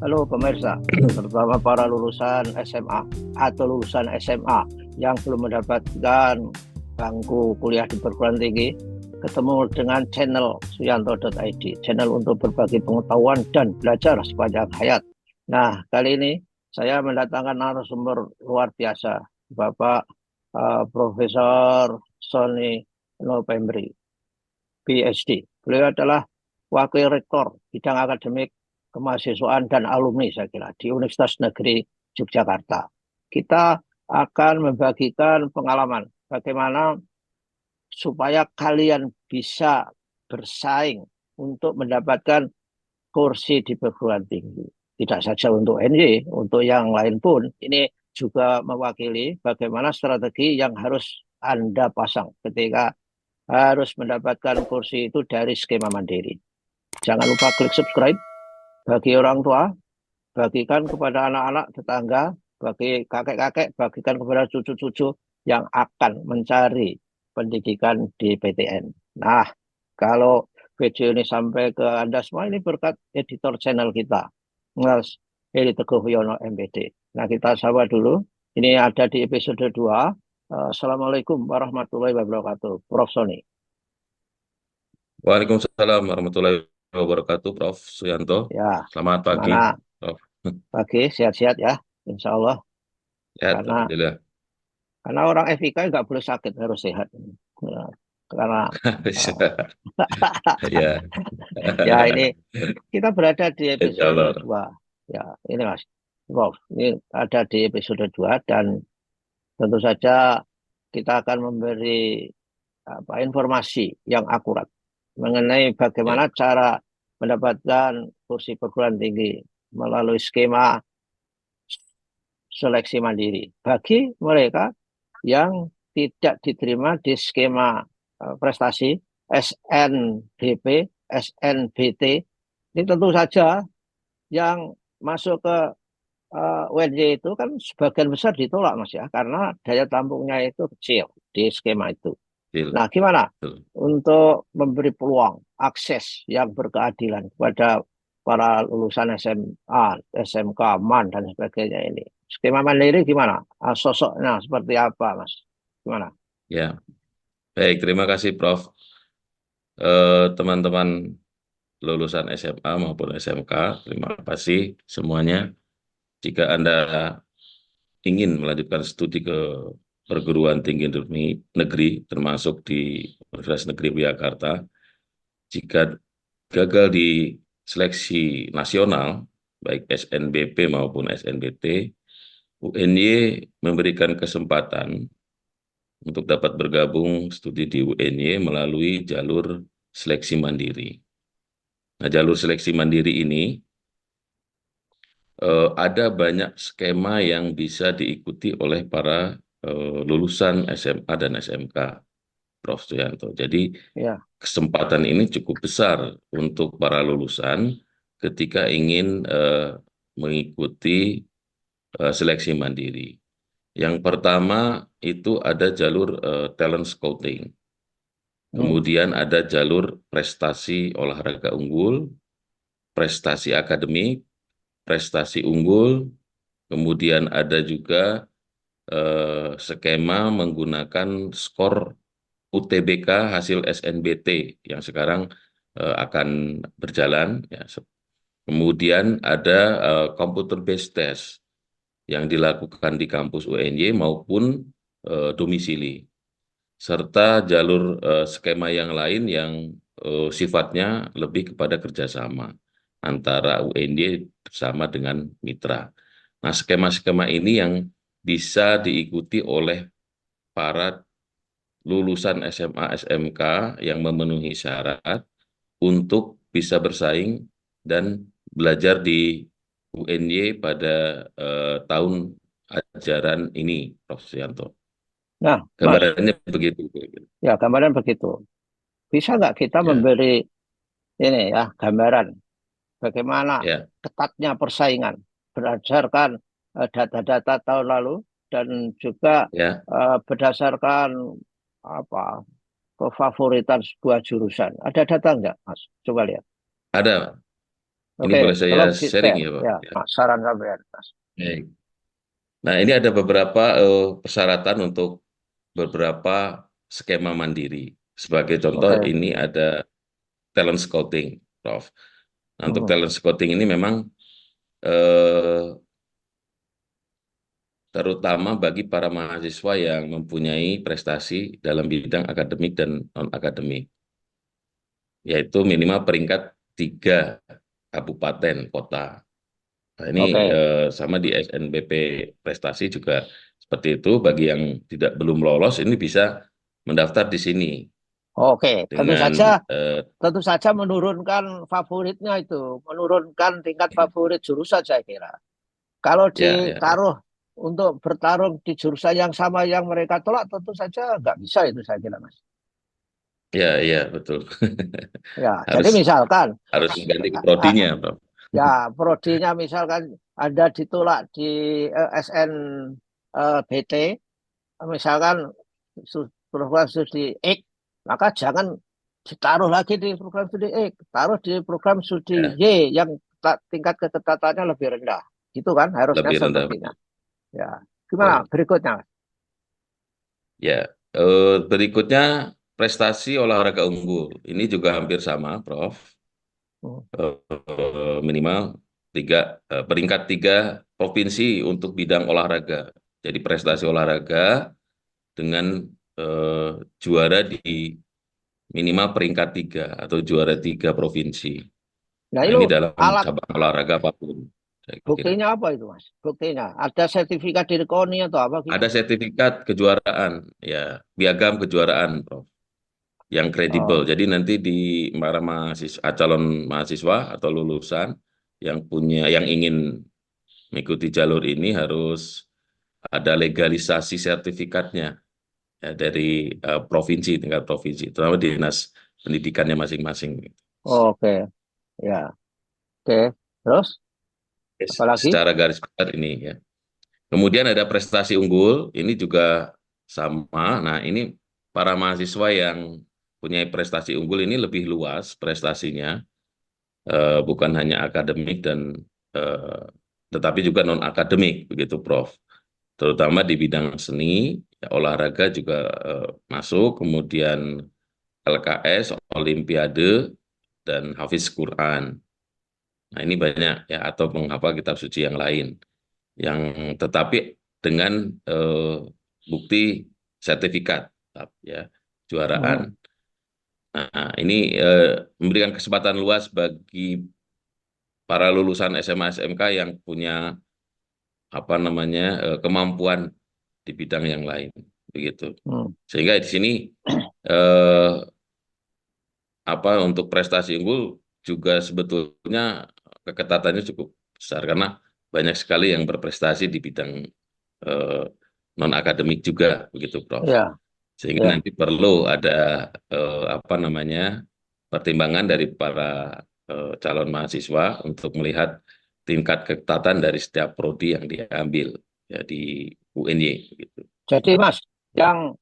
Halo pemirsa, terutama para lulusan SMA atau lulusan SMA yang belum mendapatkan bangku kuliah di perguruan tinggi, ketemu dengan channel suyanto.id, channel untuk berbagi pengetahuan dan belajar sepanjang hayat. Nah, kali ini saya mendatangkan narasumber luar biasa, Bapak Profesor Sony Novembri, PhD. Beliau adalah Wakil Rektor Bidang Akademik Kemahasiswaan dan Alumni saya kira di Universitas Negeri Yogyakarta. Kita akan membagikan pengalaman bagaimana supaya kalian bisa bersaing untuk mendapatkan kursi di perguruan tinggi. Tidak saja untuk NY, untuk yang lain pun ini juga mewakili bagaimana strategi yang harus Anda pasang ketika harus mendapatkan kursi itu dari skema mandiri. Jangan lupa klik subscribe. Bagi orang tua, bagikan kepada anak-anak, tetangga, bagi kakek-kakek, bagikan kepada cucu-cucu yang akan mencari pendidikan di PTN. Nah, kalau video ini sampai ke Anda semua, ini berkat editor channel kita, Mas Heri Teguh Wiono MPD. Nah, kita sapa dulu. Ini ada di episode 2. Assalamualaikum warahmatullahi wabarakatuh. Prof. Sony. Waalaikumsalam warahmatullahi wabarakatuh, Prof. Suyanto. Ya, Selamat pagi, gimana Prof. pagi? Sehat-sehat ya, insya Allah. Ya, Karena Alhamdulillah. orang FIK nggak boleh sakit, harus sehat. Nah, karena uh, Ya, ya ini kita berada di Insya episode Allah. 2. Ya, ini Mas Prof, ini ada di episode 2 dan tentu saja kita akan memberi informasi yang akurat mengenai Ya, bagaimana cara mendapatkan kursi perguruan tinggi melalui skema seleksi mandiri bagi mereka yang tidak diterima di skema prestasi SNBP, SNBT. Ini tentu saja yang masuk ke UNY itu kan sebagian besar ditolak Mas ya, karena daya tampungnya itu kecil di skema itu. betul, Nah, gimana betul. untuk memberi peluang akses yang berkeadilan kepada para lulusan SMA, SMK, MAN, dan sebagainya ini? Skema mandiri gimana? Sosoknya seperti apa, Mas? Gimana? Ya, baik. Terima kasih, Prof. Teman-teman lulusan SMA maupun SMK, terima kasih semuanya. Jika Anda ingin melanjutkan studi ke perguruan tinggi negeri, termasuk di Universitas Negeri Yogyakarta, jika gagal di seleksi nasional, baik SNBP maupun SNBT, UNY memberikan kesempatan untuk dapat bergabung studi di UNY melalui jalur seleksi mandiri. Nah, jalur seleksi mandiri ini ada banyak skema yang bisa diikuti oleh para lulusan SMA dan SMK, Prof. Suyanto. Jadi, Ya, kesempatan ini cukup besar untuk para lulusan ketika ingin mengikuti seleksi mandiri. Yang pertama itu ada jalur talent scouting, hmm. kemudian ada jalur prestasi olahraga unggul, prestasi akademik, prestasi unggul, kemudian ada juga skema menggunakan skor UTBK hasil SNBT yang sekarang akan berjalan. Ya. Kemudian ada computer based test yang dilakukan di kampus UNY maupun domisili, serta jalur skema yang lain yang sifatnya lebih kepada kerjasama antara UNY bersama dengan mitra. Nah, skema-skema ini yang bisa diikuti oleh para lulusan SMA SMK yang memenuhi syarat untuk bisa bersaing dan belajar di UNY pada tahun ajaran ini, Prof. Suyanto. Nah, Mas, Gambarannya begitu. ya gambaran begitu. Bisa nggak kita Ya, memberi ini ya gambaran bagaimana ya, ketatnya persaingan berdasarkan data-data tahun lalu dan juga ya. berdasarkan apa kefavoritan sebuah jurusan. Ada data nggak, Mas? Coba lihat. Ada, Ini Oke, boleh saya tolong sharing di-share ya, Pak? ya, Ya. Mas, saran sampean, Mas. Baik. Nah, ini ada beberapa persyaratan untuk beberapa skema mandiri. Sebagai contoh, Oke. ini ada talent scouting, Prof. Nah, untuk Hmm. talent scouting ini memang eh, terutama bagi para mahasiswa yang mempunyai prestasi dalam bidang akademik dan non-akademik, yaitu minimal peringkat 3 kabupaten kota. Nah, ini Oke. sama di SNBP prestasi juga seperti itu. Bagi yang tidak belum lolos, ini bisa mendaftar di sini Oke, dengan tentu saja menurunkan favoritnya itu, menurunkan tingkat favorit jurusan saya kira. Kalau ya, ya, ya, ditaruh untuk bertarung di jurusan yang sama yang mereka tolak, tentu saja nggak bisa itu saya kira, Mas. ya, ya, betul. Ya, jadi Harus misalkan, harus ganti ke ah, prodinya, Bro. ya prodinya misalkan Anda ditolak di SNBT, misalkan program studi X, maka jangan ditaruh lagi di program studi X, taruh di program studi Ya, Y yang tingkat keketatannya lebih rendah. Gitu kan, harusnya lebih rendah, sepertinya. betul. Ya, gimana Betul. berikutnya? Ya, berikutnya prestasi olahraga unggul. Ini juga hampir sama, Prof. Hmm. Minimal peringkat 3 provinsi untuk bidang olahraga. Jadi prestasi olahraga dengan eh, juara di minimal peringkat 3 atau juara 3 provinsi. Nah, Nah, itu ini dalam alat cabang olahraga apapun, saya kira. buktinya apa itu, Mas? Buktinya ada sertifikat dari KONI atau apa Ada gimana? sertifikat kejuaraan, ya, piagam kejuaraan, Prof, yang kredibel. Oh, Jadi nanti di para mahasiswa, calon mahasiswa atau lulusan yang ingin mengikuti jalur ini harus ada legalisasi sertifikatnya, ya, dari provinsi, tingkat provinsi, terutama dinas pendidikannya masing-masing. oke, ya, oke. Terus apalagi? Secara garis besar ini, ya. Kemudian ada prestasi unggul, ini juga sama. Nah, ini para mahasiswa yang punya prestasi unggul ini lebih luas prestasinya, bukan hanya akademik eh, tetapi juga non akademik, begitu, Prof. Terutama di bidang seni, ya, olahraga juga masuk, kemudian LKS, Olimpiade, dan Hafiz Quran. Nah, ini banyak, ya, atau menghafal kitab suci yang lain, yang tetapi dengan bukti sertifikat, ya, Hmm. juaraan. Nah, ini memberikan kesempatan luas bagi para lulusan SMA SMK yang punya apa namanya kemampuan di bidang yang lain, begitu. Hmm. Sehingga di sini eh, apa untuk prestasi unggul juga sebetulnya keketatannya cukup besar karena banyak sekali yang berprestasi di bidang eh, non akademik juga, begitu, Prof. Ya, Sehingga ya. nanti perlu ada apa namanya pertimbangan dari para calon mahasiswa untuk melihat tingkat keketatan dari setiap prodi yang diambil, ya, di UNY, gitu. Jadi Mas, yang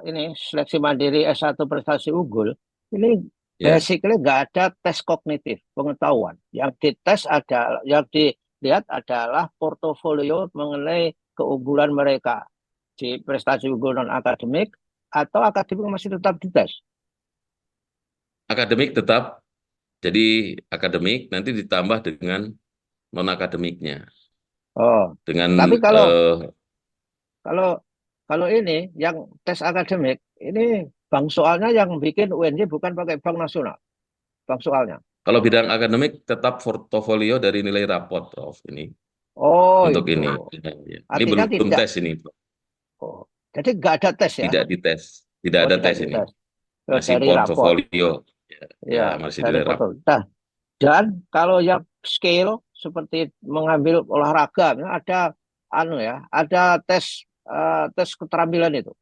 ini seleksi mandiri S1 prestasi unggul, ini Ya, basically nggak ada tes kognitif pengetahuan. Yang dites ada, yang dilihat adalah portofolio mengenai keunggulan mereka di prestasi unggul non akademik atau akademik masih tetap dites. akademik tetap jadi akademik, nanti ditambah dengan non akademiknya Oh, dengan tapi kalau eh, kalau kalau ini yang tes akademik ini bank soalnya yang bikin UNJ bukan pakai bank nasional, bank soalnya. kalau bidang akademik tetap portofolio dari nilai raport, Prof. Ini Oh untuk itu. ini. Ini Artinya belum tidak. tes ini, Prof. Oh, jadi nggak ada tes ya? Tidak dites, tidak Oh ada tidak tes ini. dites. Oh, Masih dari rapor. portofolio, ya, ya, Ya masih dari nilai raport. foto. Nah, dan kalau yang scale seperti mengambil olahraga, ada anu ya, ada tes tes keterampilan itu.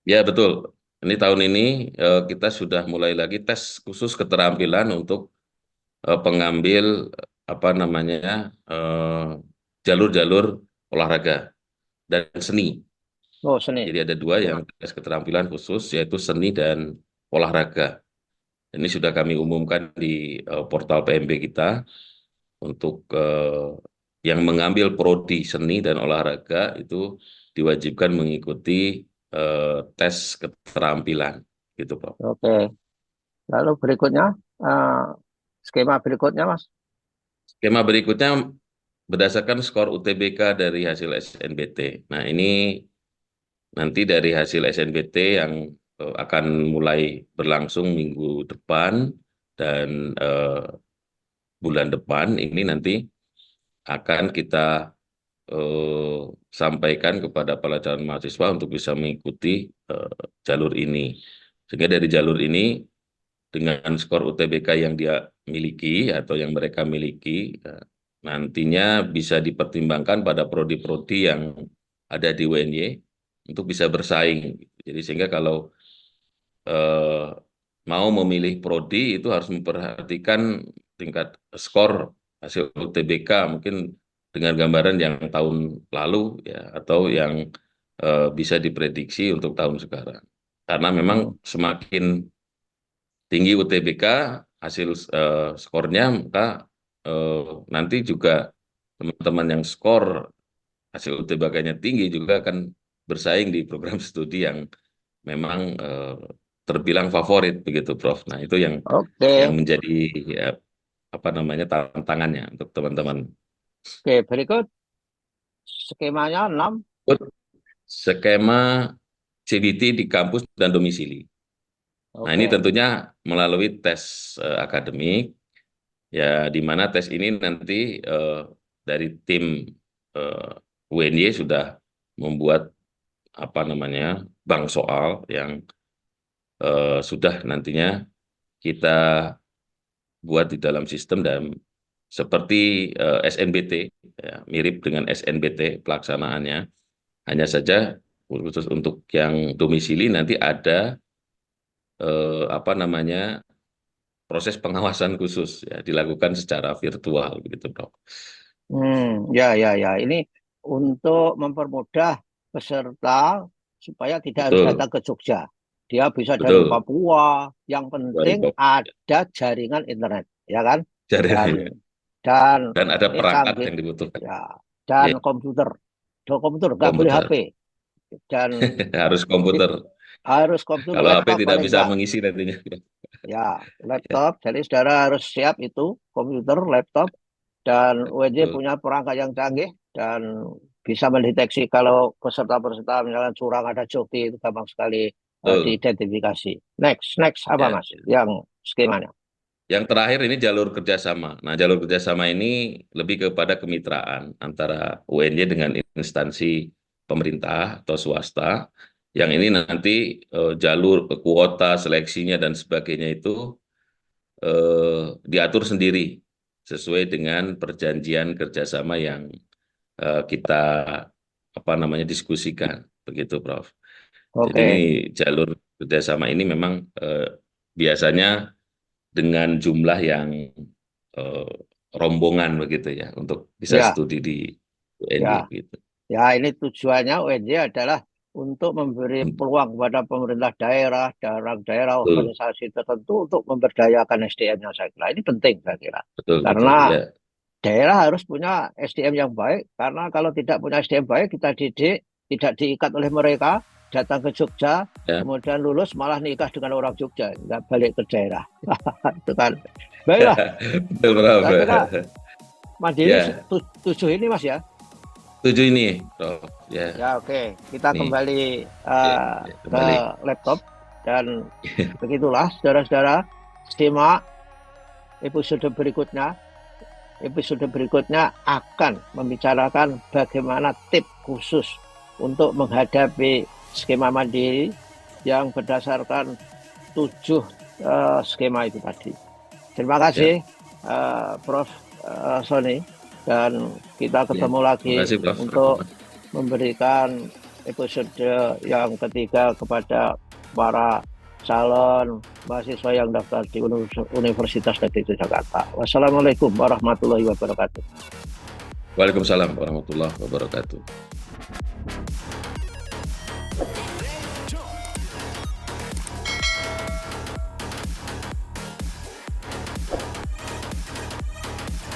Ya, betul. Ini tahun ini kita sudah mulai lagi tes khusus keterampilan untuk pengambil apa namanya eh, jalur-jalur olahraga dan seni. Oh seni. Jadi ada dua yang tes keterampilan khusus, yaitu seni dan olahraga. Ini sudah kami umumkan di portal PMB kita untuk yang mengambil prodi seni dan olahraga itu diwajibkan mengikuti tes keterampilan, gitu, Prof. Oke. Lalu berikutnya, eh, skema berikutnya, Mas. Skema berikutnya berdasarkan skor UTBK dari hasil SNBT. Nah, ini nanti dari hasil SNBT yang akan mulai berlangsung minggu depan dan bulan depan ini nanti akan kita sampaikan kepada para calon mahasiswa untuk bisa mengikuti jalur ini. Sehingga dari jalur ini dengan skor UTBK yang dia miliki atau yang mereka miliki, nantinya bisa dipertimbangkan pada prodi-prodi yang ada di UNY untuk bisa bersaing. Jadi sehingga kalau eh, mau memilih prodi itu harus memperhatikan tingkat skor hasil UTBK mungkin dengan gambaran yang tahun lalu ya atau yang bisa diprediksi untuk tahun sekarang. Karena memang Hmm. semakin tinggi UTBK hasil skornya maka nanti juga teman-teman yang skor hasil UTBK-nya tinggi juga akan bersaing di program studi yang memang terbilang favorit begitu, Prof. Nah, itu yang Oke. menjadi ya, apa namanya tantangannya untuk teman-teman. Oke, berikut skemanya 6. Skema CBT di kampus dan domisili. Nah, ini Oke. tentunya melalui tes akademik, ya di mana tes ini nanti dari tim UNY sudah membuat apa namanya bank soal yang sudah nantinya kita buat di dalam sistem dan seperti SNBT, ya, mirip dengan SNBT pelaksanaannya. Hanya saja khusus untuk yang domisili nanti ada apa namanya proses pengawasan khusus ya dilakukan secara virtual begitu, Prof. Ya, ya, ya. Ini untuk mempermudah peserta supaya tidak harus Betul, datang ke Jogja. Dia bisa dari betul. Papua. Yang Dari penting Prof. ada jaringan internet, ya kan? Dan Jaringannya. dan Dan ada ini perangkat canggih, yang dibutuhkan. ya. Ya, Dan komputer. Do komputer nggak boleh HP. komputer. Dan Harus komputer. harus komputer, Kalau HP laptop tidak paling bisa enggak. mengisi nantinya. Ya, Ya, laptop. Jadi saudara harus siap itu, komputer, laptop. Dan UNJ betul. punya perangkat yang canggih dan bisa mendeteksi kalau peserta-peserta misalnya curang ada joki itu gampang sekali Betul. diidentifikasi. Next apa Ya. Mas? Yang skemanya? Yang terakhir ini jalur kerjasama. Nah, jalur kerjasama ini lebih kepada kemitraan antara UNY dengan instansi pemerintah atau swasta. Yang ini nanti jalur kuota, seleksinya dan sebagainya itu diatur sendiri sesuai dengan perjanjian kerjasama yang kita apa namanya diskusikan, begitu, Prof. Jadi ini Oke, jalur kerjasama ini memang biasanya dengan jumlah yang eh, rombongan begitu ya untuk bisa ya, studi di UNY ya, gitu. ya. Ini tujuannya UNJ adalah untuk memberi peluang kepada pemerintah daerah, daerah, Betul, organisasi tertentu untuk memberdayakan SDM-nya saya kira. Ini penting saya kira. betul, betul. Karena Ya, daerah harus punya SDM yang baik, karena kalau tidak punya SDM baik, kita didik, tidak diikat oleh mereka, datang ke Jogja, ya. kemudian lulus malah nikah dengan orang Jogja, nggak balik ke daerah. Itu kan. Baiklah, Betul, Prof. saya kira Mandiri Ya, tujuh ini Mas ya. tujuh ini, Prof. Ya, Ya oke, kita nih, kembali ya, ya, ke kembali. laptop dan begitulah saudara-saudara, simak episode berikutnya. Episode berikutnya akan membicarakan bagaimana tip khusus untuk menghadapi skema mandiri yang berdasarkan 7 skema itu tadi. Terima Ya, kasih Prof. Sony, dan kita ya. ketemu Terima lagi kasih, Prof. untuk memberikan episode yang ketiga kepada para calon mahasiswa yang daftar di Universitas Negeri Jakarta. Wassalamualaikum warahmatullahi wabarakatuh. Waalaikumsalam warahmatullahi wabarakatuh.